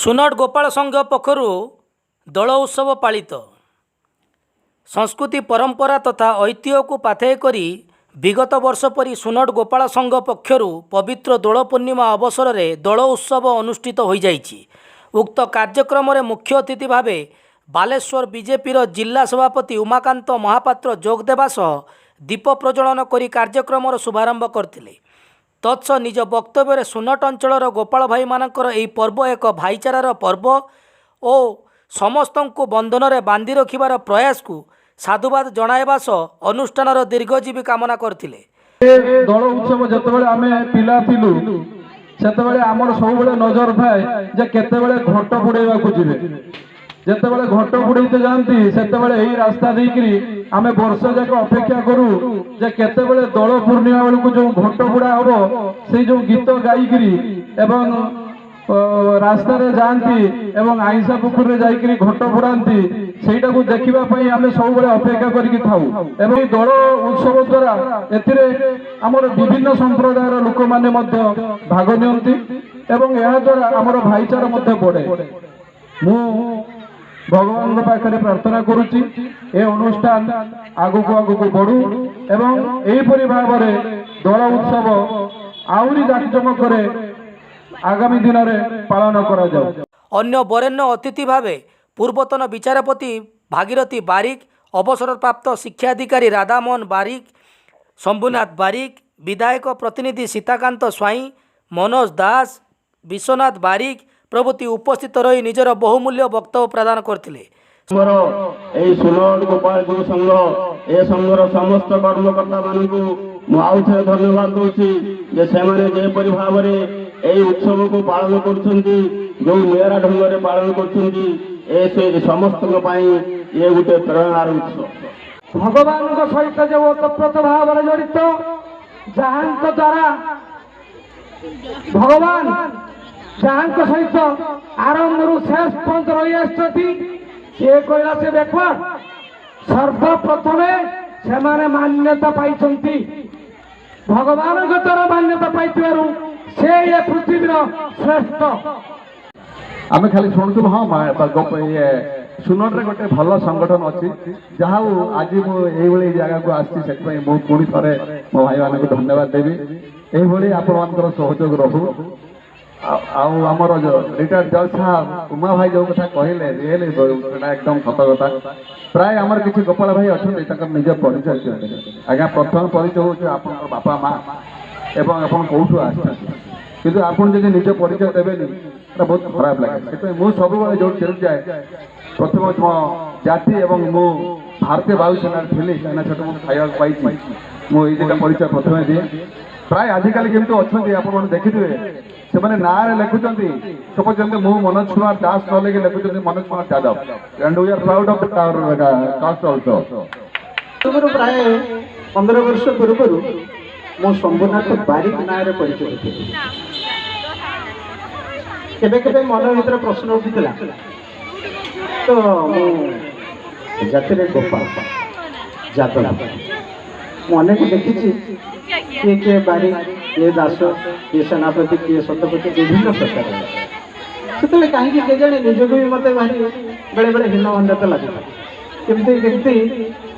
सुनट गोपाल संघ पक्षरु दल उत्सव पालित संस्कृति परंपरा तथा ऐतिह्य को पाथेय करी विगत वर्ष परी सुनट गोपाल संघ पक्षरु पवित्र दोल पूर्णिमा अवसर में दल उत्सव अनुष्ठित हो जाइछि। उक्त कार्यक्रम में मुख्य अतिथि भावे बालेश्वर बीजेपीर जिला सभापति उमाकांत महापात्र जोग देवा सह दीप प्रज्वलन करी कार्यक्रम शुभारंभ करथिले। तत्सह निज वक्तव्य सुनट अंचल गोपाल भाई मानकर यह पर्व एक भाईचारार पर्व और समस्त को बंधन में बांधि रखिबार प्रयास को साधुवाद जणाइबा सह अनुष्ठानर दीर्घजीवी कामना करथिले। दल उत्सव जतबेले आमे पिला थिलु सेतबेले आमर सबबेले नजर थाए जे केतेबेले घट बुड़ेबा को जिवे। जेतेबेले घट बुड़ेते जानती सेतेबेले एही रास्ता देकरी आमे वर्ष जाक अपेक्षा करू जे केतेबेले दल पूर्णिमा बेलू जो घट बुड़ा हबो से जो गीत गाईकरी एवं रास्ता रे जानती एवं आईसा पुकुर रे जाईकरी घट बुड़ांती सेटा को देखिबा पई आमे सबबेले अपेक्षा करिकि थाउ। एवं दल उत्सव द्वारा एथिरे हमर विभिन्न संप्रदायर लोक माने मध्य भाग नियंती एवं एहा द्वारा हमर भाईचारा मध्य बढ़े। मु भगवान पाखे प्रार्थना करुच्ची ए अनुष्ठान आगु को बढ़ू एवं एहीपरि भाव में दल उत्सव आहुरी जाकजमक करे आगामी दिन में पालन करा जाऊ। अन्य वरेण्य अतिथि भावे पूर्वतन विचारपति भागीरथी बारिक, अवसरप्राप्त शिक्षाधिकारी राधामोहन बारिक, शंभुनाथ बारिक, विधायक प्रतिनिधि सीताकांत स्वाई, मनोज दास, विश्वनाथ बारिक प्रभृति उपस्थित रही निजर बहुमूल्य वक्तव्य प्रदान करथिले। सुनट गोपाल जो संघ ए संघर समस्त कर्मकर्ता मानू आउ थे धन्यवाद दूची जे सेमाने जेपरि भाव में ए उत्सव को पालन करछंती जो निरा ढंग रे पालन करछंती ए से समस्त पई ये गुटे प्रेरणार उत्सव भगवान को सहित जो ओतप्रोत भाव में जड़ित जहां द्वारा भगवान जहां सहित आरंभ शेष पंथ रही आसती किए कहला से देख सर्वप्रथम से मान्यता पाई भगवान द्वारा मान्यता पाई से ये पृथ्वी श्रेष्ठ आम खाली शुणु हाँ ये सुनट रे गोटे भल संगठन अच्छी जहाँ आज मुझे जगह को आसी पुणी थे मो भाई मान को धन्यवाद देवी यही आपण सहयोग रहू। आमर रिटायर्ड जज साहब उमा भाई जो कथा कहले रियली एकदम सत कथा। प्राय आमर किसी गोपाल भाई अच्छा निज परिचय आज्ञा प्रथम परिचय हूँ आप बापा माँ एवं आप कौटू आसते आपड़ जब निज परिचय देवेनि बहुत खराब लगे से मुझे सब जो चल जाए प्रथम मो जाति एवं मु भारतीय वायुसेना थी कहीं मुझे खाया पाई मुझे परिचय प्रथम दिए। प्राय आजिकल केमती अच्छा आप देखिए से ना लिखुं सपोज जमी मु मनोज कुमार दास न लिखि लिखुं Manoj Kumar Yadav and we are proud of caste also. प्राय 15 वर्ष पूर्व मो शंभुनाथ बारिक ना परिचय केबे मन भर प्रश्न उठिला तो जाति गोपाल जात अनेक देखी किए किए बारिक किए दास किए सेनापति किए शतपति विभिन्न प्रकार से कहीं के जाने निजक भी मत भारी बेले बेले हीन मन्यता लगे केमती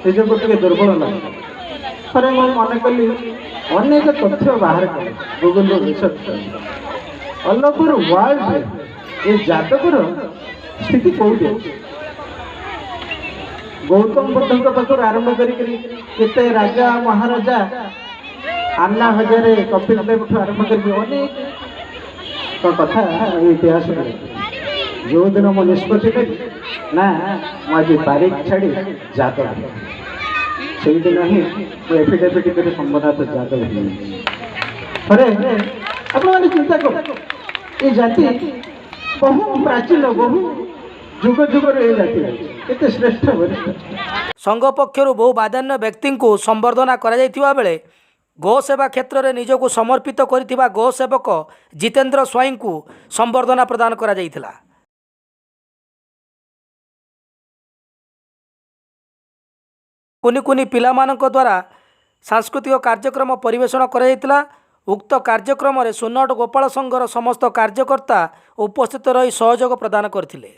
निजक टे दुर्बल लगे थे मुझे मन कली अनेक तथ्य बाहर कले Google research all over world ये जातकर स्थिति कौटी गौतम बुद्ध पाखर आरंभ करते राजा महाराजा अन्ना हजारे कपिल देव आरंभ कर अनेक कथा इतिहास जो दिन मो निष्पत्ति ना मुझे बारिक छाड़ी जादव से दिन ही एफिडेविट कर शंभुनाथ जादव थे आप चिंता कर ये जाति बहु प्राचीन बहु जुग जुगर ये जाति केते श्रेष्ठ वरिष्ठ। संघ पक्षर बहु बाधान्य व्यक्ति को संबर्धना करा बेले गो सेवा क्षेत्र में निजक समर्पित कर गो सेवक जितेंद्र स्वाई को संबर्धना प्रदान करा जाइथिला। कुनि कुनि पिलामानक द्वारा सांस्कृतिक कार्यक्रम परिवेषण करा जाइथिला उक्त कार्यक्रम में सुनट गोपाल संघर समस्त कार्यकर्ता उपस्थित रही सहयोग प्रदान करथिले।